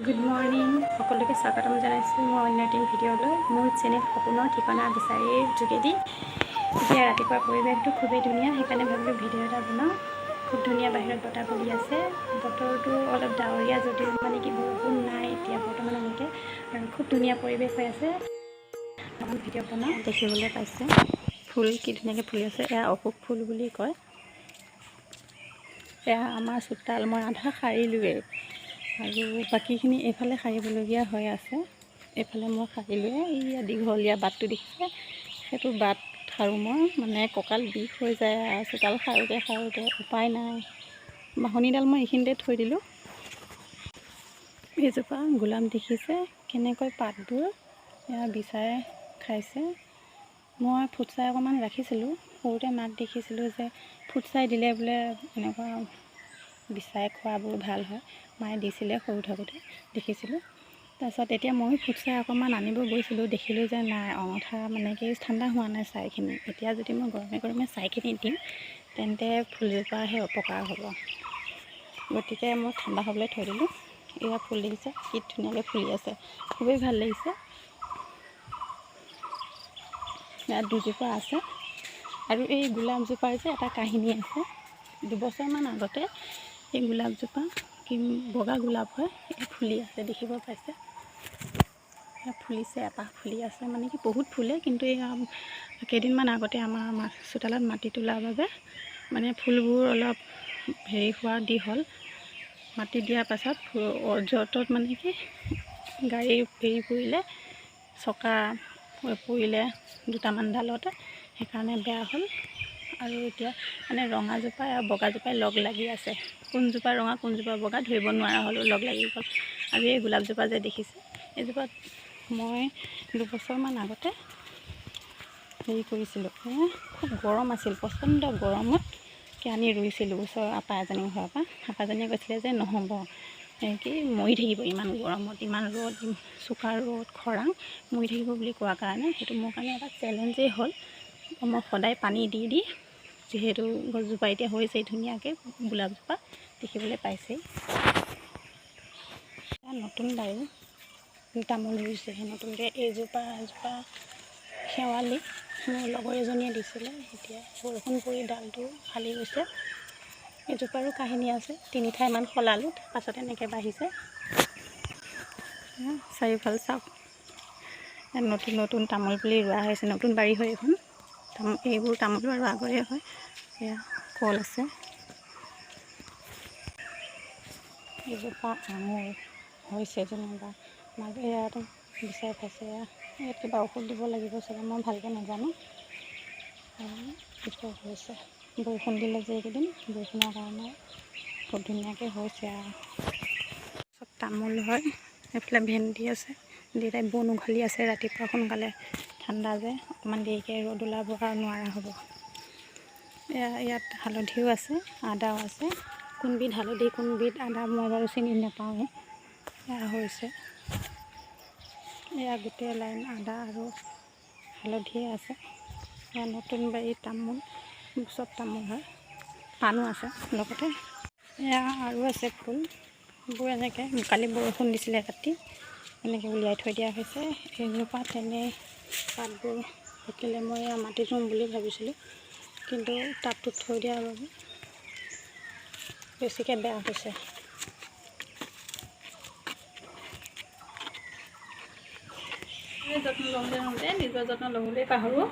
Good morning সকলোকে স্বাগতম জনাইছোঁ মই অন্য এটি ভিডিঅ'লৈ মোৰ চেনেল সপোনৰ ঠিকনা বিচাৰিৰ যোগেদি। এতিয়া ৰাতিপুৱাৰ পৰিৱেশটো খুবেই ধুনীয়া, সেইকাৰণে ভাবিলোঁ ভিডিঅ' এটা বনাওঁ। খুব ধুনীয়া বাহিৰত বতাহ বলি আছে, বতৰটো অলপ ডাৱৰীয়া যদিও মানে কি বৰষুণ নাই এতিয়া বৰ্তমানলৈকে, আৰু খুব ধুনীয়া পৰিৱেশ হৈ আছে। এখন ভিডিঅ' বনাওঁ। দেখিবলৈ পাইছে ফুল কি ধুনীয়াকৈ ফুলি আছে, এয়া অশোক ফুল বুলি কয়। এয়া আমাৰ চোতাল, মই আধা সাৰিলোৱেই আৰু বাকীখিনি এইফালে সাৰিবলগীয়া হৈ আছে। এইফালে মই সাৰিলোৱে, এই দীঘলীয়া বাটটো দেখিছে, সেইটো বাট সাৰোঁ মই, মানে কঁকাল বিষ হৈ যায় আৰু চোতাল সাৰোঁতে উপায় নাই। বাঁহনীডাল মই এইখিনিতে থৈ দিলোঁ। এইজোপা গোলাপ দেখিছে কেনেকৈ পাতবোৰ এয়া বিচাৰে খাইছে। মই ফুটছাই অকণমান ৰাখিছিলোঁ, সৰুতে মাক দেখিছিলোঁ যে ফুটছাই দিলে বোলে এনেকুৱা বিচাই খোৱাবোৰ ভাল হয়, মায়ে দিছিলে সৰু থাকোঁতে দেখিছিলোঁ। তাৰপিছত এতিয়া মই ফুটছাই অকণমান আনিব গৈছিলোঁ, দেখিলোঁ যে নাই, অঙঠা মানে কি ঠাণ্ডা হোৱা নাই ছাইখিনি। এতিয়া যদি মই গৰমে গৰমে ছাইখিনি দিম তেন্তে ফুলজোপাহে অপকাৰ হ'ব, গতিকে মই ঠাণ্ডা হ'বলৈ থৈ দিলোঁ। এয়া ফুল দেখিছে কি ধুনীয়াকৈ ফুলি আছে, খুবেই ভাল লাগিছে। ইয়াত দুজোপা আছে আৰু এই গোলাপজোপাৰ যে এটা কাহিনী আছে। দুবছৰমান আগতে এই গোলাপজোপা কি বগা গোলাপ হয়, এই ফুলি আছে, দেখিব পাইছে। ফুলিছে, এপাহ ফুলি আছে, মানে কি বহুত ফুলে, কিন্তু এই কেইদিনমান আগতে আমাৰ চোতালত মাটি তোলাৰ বাবে মানে ফুলবোৰ অলপ হেৰি হোৱা দি হ'ল। মাটি দিয়াৰ পাছত য'তত মানে কি গাড়ী হেৰি পৰিলে, চকা পৰিলে দুটামান ডালতে, সেইকাৰণে বেয়া হ'ল। আৰু এতিয়া মানে ৰঙাজোপা আৰু বগাজোপাই লগ লাগি আছে, কোনজোপা ৰঙা কোনজোপা বগা ধৰিব নোৱাৰা হ'লোঁ, লগ লাগি গ'ল। আৰু এই গোলাপজোপা যে দেখিছে, এইজোপাত মই দুবছৰমান আগতে হেৰি কৰিছিলোঁ, খুব গৰম আছিল, প্ৰচণ্ড গৰমত আনি ৰুইছিলোঁ ওচৰৰ আপা এজনীৰ ঘৰৰ পৰা। আপাজনীয়ে কৈছিলে যে নহ'ব, কি মৰি থাকিব ইমান গৰমত, ইমান ৰ'দ, চোকা ৰ'দ, খৰাং, মৰি থাকিব বুলি কোৱাৰ কাৰণে সেইটো মোৰ কাৰণে এটা চেলেঞ্জেই হ'ল। মই সদায় পানী দি দি যিহেতু গছজোপা এতিয়া হৈছেই ধুনীয়াকৈ, গোলাপজোপা দেখিবলৈ পাইছেই। নতুন বাৰী তামোল ৰুইছে নতুনকৈ, এজোপা শেৱালি মোৰ লগৰ এজনীয়ে দিছিলে, এতিয়া বৰষুণ পৰি ডালটো ফালি গৈছে। এজোপাৰো কাহিনী আছে, 3 ঠাইমান সলালোঁ, পাছত এনেকৈ বাঢ়িছে। চাৰিওফাল চাওক, নতুন নতুন তামোল পুলি ৰোৱা হৈছে, নতুন বাৰী হয় এইখন। এইবোৰ তামোলো আৰু আগৰে হয়। এয়া কল আছে, এজোপা আঙুৰ হৈছে যেনিবা, মাকে ইয়াতে বিচাৰি খাইছে। ইয়াত কিবা ঔষধ দিব লাগিব চাগে, মই ভালকৈ নাজানো। আৰু হৈছে বৰষুণ দিলে যে এইকেইদিন, বৰষুণৰ কাৰণে খুব ধুনীয়াকৈ হৈছে। আৰু চব তামোল হয়। এইফালে ভেন্দি আছে, দেউতাই বন উঘালি আছে, ৰাতিপুৱা সোনকালে, ঠাণ্ডা যে অকণমান দেৰিকৈ ৰ'দ ওলাব আৰু নোৱাৰা হ'ব। ইয়াত হালধিও আছে, আদাও আছে। কোনবিধ হালধি কোনবিধ আদা মই বাৰু চিনি নাপাওঁ। এয়া হৈছে, এয়া গোটেই লাইন আদা আৰু হালধিয়ে আছে। এয়া নতুন বাৰী তামোল, চব তামোল হয়, পাণো আছে লগতে। এয়া আৰু আছে ফুলবোৰ, এনেকৈ কালি বৰষুণ দিছিলে ৰাতি, এনেকৈ উলিয়াই থৈ দিয়া হৈছে। এইজোপা তেনে পাতবোৰ থাকিলে মই মাটি ৰুম বুলি ভাবিছিলোঁ, কিন্তু টাবটোত থৈ দিয়াৰ বাবে বেছিকৈ বেয়া হৈছে। যত্ন লওঁতে নিজৰ যত্ন ল'বলৈ পাহৰোঁ,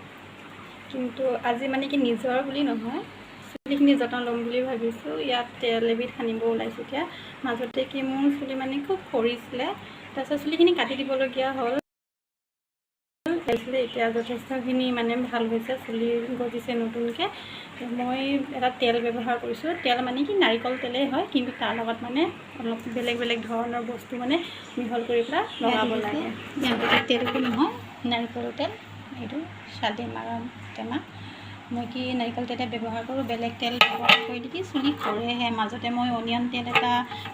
কিন্তু আজি মানে কি নিজৰ বুলি নহয়, চুলিখিনি যত্ন ল'ম বুলি ভাবিছোঁ। ইয়াত তেল এবিধ সানিব ওলাইছোঁ। এতিয়া মাজতে কি মোৰ চুলি মানে খুব সৰিছিলে, তাৰপিছত চুলিখিনি কাটি দিবলগীয়া হ'ল। এতিয়া যথেষ্টখিনি মানে ভাল হৈছে, চুলি গজিছে নতুনকৈ। মই এটা তেল ব্যৱহাৰ কৰিছোঁ, তেল মানে কি নাৰিকল তেলেই হয়, কিন্তু তাৰ লগত মানে অলপ বেলেগ বেলেগ ধৰণৰ বস্তু মানে মিহল কৰি পেলাই লগাব লাগে। ইয়াত তেলটো নহয়, নাৰিকল তেল, এইটো চালিমাৰ টেমা। মই কি নাৰিকল তেলে ব্যৱহাৰ কৰোঁ, বেলেগ তেল ব্যৱহাৰ কৰিলে কি চুলি সৰেহে। মাজতে মই অনিয়ন তেল এটা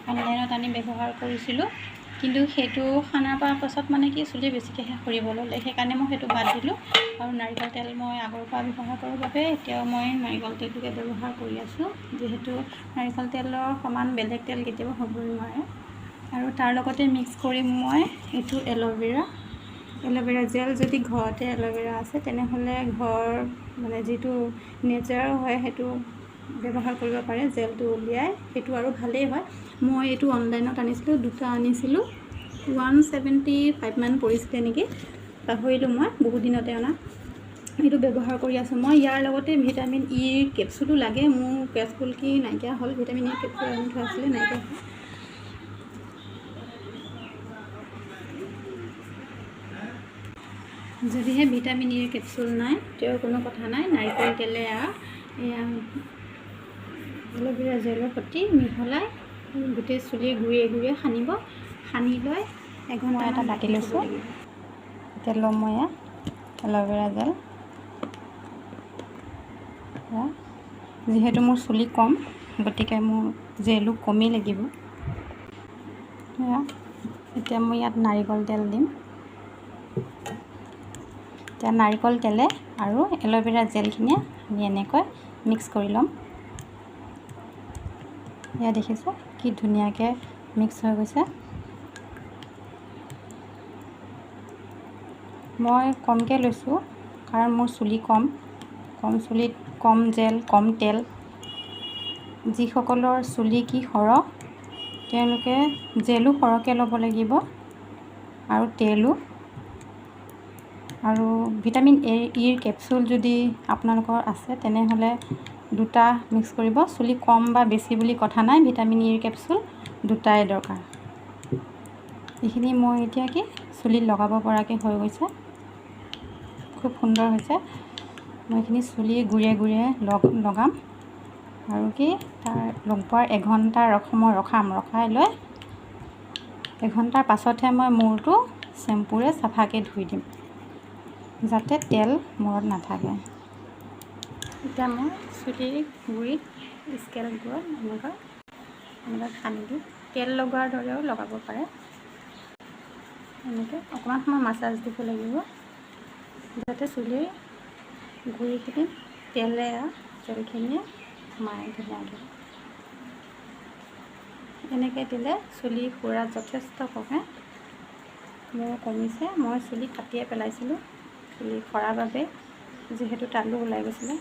অনলাইনত আনি ব্যৱহাৰ কৰিছিলোঁ, কিন্তু সেইটো সানাৰ পাছত মানে কি চুলি বেছিকৈহে সৰিব ল'লে, সেইকাৰণে মই সেইটো বাদ দিলোঁ। আৰু নাৰিকল তেল মই আগৰ পৰা ব্যৱহাৰ কৰাৰ বাবে এতিয়াও মই নাৰিকল তেলটোকে ব্যৱহাৰ কৰি আছোঁ, যিহেতু নাৰিকল তেলৰ সমান বেলেগ তেল কেতিয়াবা হ'বই নোৱাৰে। আৰু তাৰ লগতে মিক্স কৰিম মই এইটো এল'ভেৰা জেল। যদি ঘৰতে এল'ভেৰা আছে তেনেহ'লে ঘৰ মানে যিটো নেচাৰেল হয় সেইটো ব্যৱহাৰ কৰিব পাৰে। জেলটো উলিয়াই সেইটো আৰু ভালেই হয়। মই এইটো অনলাইনত আনিছিলোঁ, দুটা আনিছিলোঁ, 175 মান পৰিছিলে নেকি, পাহৰিলোঁ মই, বহুত দিনতে অনা। এইটো ব্যৱহাৰ কৰি আছোঁ মই। ইয়াৰ লগতে ভিটামিন ইৰ কেপচুলো লাগে মোৰ। কেপচুল কি নাইকিয়া হ'ল, ভিটামিন ইৰ কেপচুল আনি থোৱা আছিলে, নাইকিয়া হ'ল। যদিহে ভিটামিন ইৰ কেপচুল নাই তেও কোনো কথা নাই, নাৰিকল তেলে এয়া এল'ভেৰা জেলৰ সৈতে মিহলাই গোটেই চুলিৰ গুৰিয়ে গুৰিয়ে সানিব। সানি লৈ এঘণ্টা এটা বাতি লৈছোঁ। এতিয়া ল'ম মই এল'ভেৰা জেল। যিহেতু মোৰ চুলি কম গতিকে মোৰ জেলো কমেই লাগিব। এতিয়া মই ইয়াত নাৰিকল তেল দিম। এতিয়া নাৰিকল তেলে আৰু এল'ভেৰা জেলখিনিয়ে আমি এনেকৈ মিক্স কৰি ল'ম। এয়া দেখিছোঁ কি ধুনীয়াকৈ মিক্স হৈ গৈছে। মই কমকৈ লৈছোঁ কাৰণ মোৰ চুলি কম চুলিত কম জেল কম তেল। যিসকলৰ চুলি কি সৰহ তেওঁলোকে জেলো সৰহকৈ ল'ব লাগিব আৰু তেলো। আৰু ভিটামিন ইৰ কেপচুল যদি আপোনালোকৰ আছে তেনেহ'লে দুটা মিক্স কৰিব। চুলি কম বা বেছি বুলি কথা নাই, ভিটামিন ইৰ কেপচুল দুটাই দৰকাৰ। এইখিনি মই এতিয়া কি চুলিত লগাব পৰাকৈ হৈ গৈছে, খুব সুন্দৰ হৈছে। মই এইখিনি চুলিৰ গুৰিয়ে গুৰিয়ে লগাম আৰু কি তাৰ লগোৱাৰ এঘণ্টা ৰখাই লৈ এঘণ্টাৰ পাছতহে মই মূৰটো চেম্পুৰে চাফাকৈ ধুই দিম যাতে তেল মূৰত নাথাকে। এতিয়া মই চুলিৰ গুৰিত স্কেলবোৰত এনেকৈ সানি দিম। তেল লগোৱাৰ দৰেও লগাব পাৰে। এনেকৈ অকণমান সময় মাছাজ দিব লাগিব যাতে চুলিৰ গুৰিখিনি তেলে জেলখিনিয়ে সোমাই ধুনীয়াকৈ। এনেকৈ দিলে চুলি সৰা যথেষ্ট কমে। মোৰ কমিছে। মই চুলি কাটিয়ে পেলাইছিলোঁ চুলি সৰাৰ বাবে, যিহেতু তালু ওলাই গৈছিলে।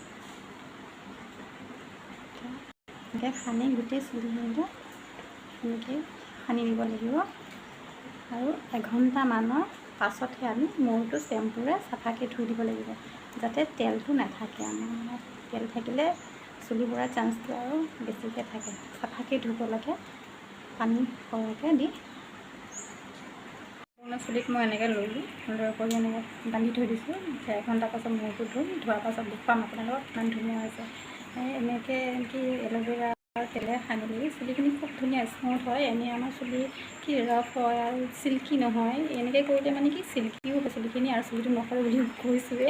এনেকৈ সানি গোটেই চুলিখিনিতে এনেকৈ সানি দিব লাগিব আৰু এঘণ্টামানৰ পাছতহে আমি মূৰটো চেম্পুৰে চাফাকৈ ধুই দিব লাগিব যাতে তেলটো নাথাকে। আমাৰ তেল থাকিলে চুলি সৰাৰ চান্সটো আৰু বেছিকৈ থাকে। চাফাকৈ ধুব লাগে পানী সৰহকৈ দি। চুলিত মই এনেকৈ ল'লোঁ, লৈ কৰি এনেকৈ বান্ধি থৈ দিছোঁ। এঘণ্টাৰ পাছত মূৰটো ধোৱাৰ পাছত দেখুৱাম আপোনালোকক কিমান ধুনীয়া হৈছে। এনেকৈ কি এল'ভেৰা তেলে সানি দিলে চুলিখিনি খুব ধুনীয়া স্মুথ হয়। এনেই আমাৰ চুলি কি ৰাফ হয় আৰু চিল্কি নহয়। এনেকৈ কৰিলে মানে কি চিল্কিও হয় চুলিখিনি, আৰু চুলিটো নসৰে বুলি কৈছোঁৱে,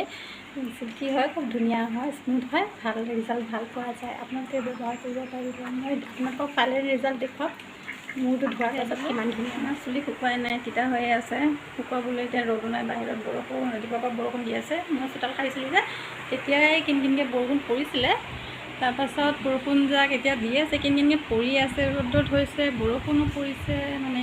চিল্কি হয়, খুব ধুনীয়া হয়, স্মুথ হয়, ভাল ৰিজাল্ট ভাল পোৱা যায়। আপোনালোকে ব্যৱহাৰ কৰিব পাৰিব। মই আপোনালোকক কাইলৈ ৰিজাল্ট দেখুৱাম মূৰটো ধোৱাৰ পাছত কিমান ধুনীয়া। আমাৰ চুলি শুকুৱাই নাই, তিতা হৈয়ে আছে। শুকুৱাবলৈ এতিয়া ৰ'দো নাই, বাহিৰত বৰষুণ, ৰাতিপুৱাৰ পৰা বৰষুণ দি আছে। মই চোতাল সাৰিছিলোঁ যে তেতিয়াই কিনকিনকৈ বৰষুণ পৰিছিলে। তাৰপাছত বৰষুণ যাক এতিয়া দি আছে, কিনকিনকৈ পৰি আছে, ৰ'দত হৈছে, বৰষুণো পৰিছে। মানে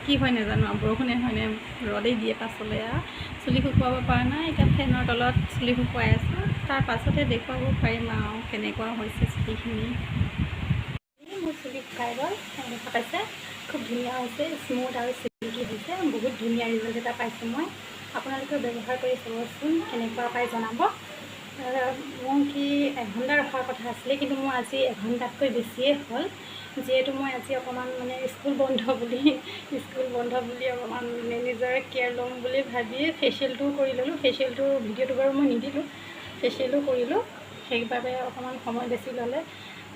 কি হয় নাজানো আৰু, বৰষুণে হয়নে ৰ'দেই দিয়ে পাছলৈ আৰু। চুলি শুকুৱাব পৰা নাই, এতিয়া ফেনৰ তলত চুলি শুকুৱাই আছোঁ। তাৰ পাছতে দেখুৱাব পাৰিম আৰু কেনেকুৱা হৈছে চুলিখিনি। মোৰ চুলি শুকাই গ'ল, দেখা পাইছে, খুব ধুনীয়া হৈছে, স্মুথ আৰু চিল্কি হৈছে। বহুত ধুনীয়া ৰিজাল্ট এটা পাইছোঁ মই। আপোনালোকেও ব্যৱহাৰ কৰি চাবচোন, কেনেকুৱা পাই জনাব। মোৰ কি এঘণ্টা ৰখাৰ কথা আছিলে, কিন্তু মোৰ আজি এঘণ্টাতকৈ বেছিয়ে হ'ল। যিহেতু মই আজি অকণমান মানে স্কুল বন্ধ বুলি অকণমান মানে নিজৰে কেয়াৰ ল'ম বুলি ভাবি ফেচিয়েলটোও কৰি ল'লোঁ। ফেচিয়েলটো ভিডিঅ'টো বাৰু মই নিদিলোঁ, ফেচিয়েলো কৰিলোঁ। সেইবাবে অকণমান সময় বেছি ল'লে,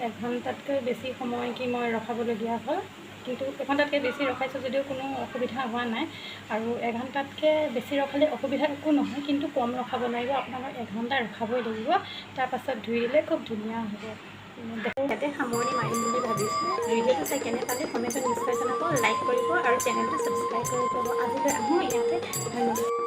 এঘণ্টাতকৈ বেছি সময় কি মই ৰখাবলগীয়া হ'ল। কিন্তু এঘণ্টাতকৈ বেছি ৰখাইছোঁ যদিও কোনো অসুবিধা হোৱা নাই। আৰু এঘণ্টাতকৈ বেছি ৰখালে অসুবিধা একো নহয়, কিন্তু কম ৰখাব লাগিব। আপোনালোক এঘণ্টা ৰখাবই লাগিব, তাৰপাছত ধুই দিলে খুব ধুনীয়া হ'ব। ইয়াতে সামৰণি মাৰিম বুলি ভাবিছোঁ। ভিডিঅ'টো চাই কেনে পালে কমেণ্টত নিশ্চয় জনাব, লাইক কৰিব আৰু চেনেলটো ছাবস্ক্ৰাইব কৰিব। আজিলৈ আহোঁ ইয়াতে, ধন্যবাদ।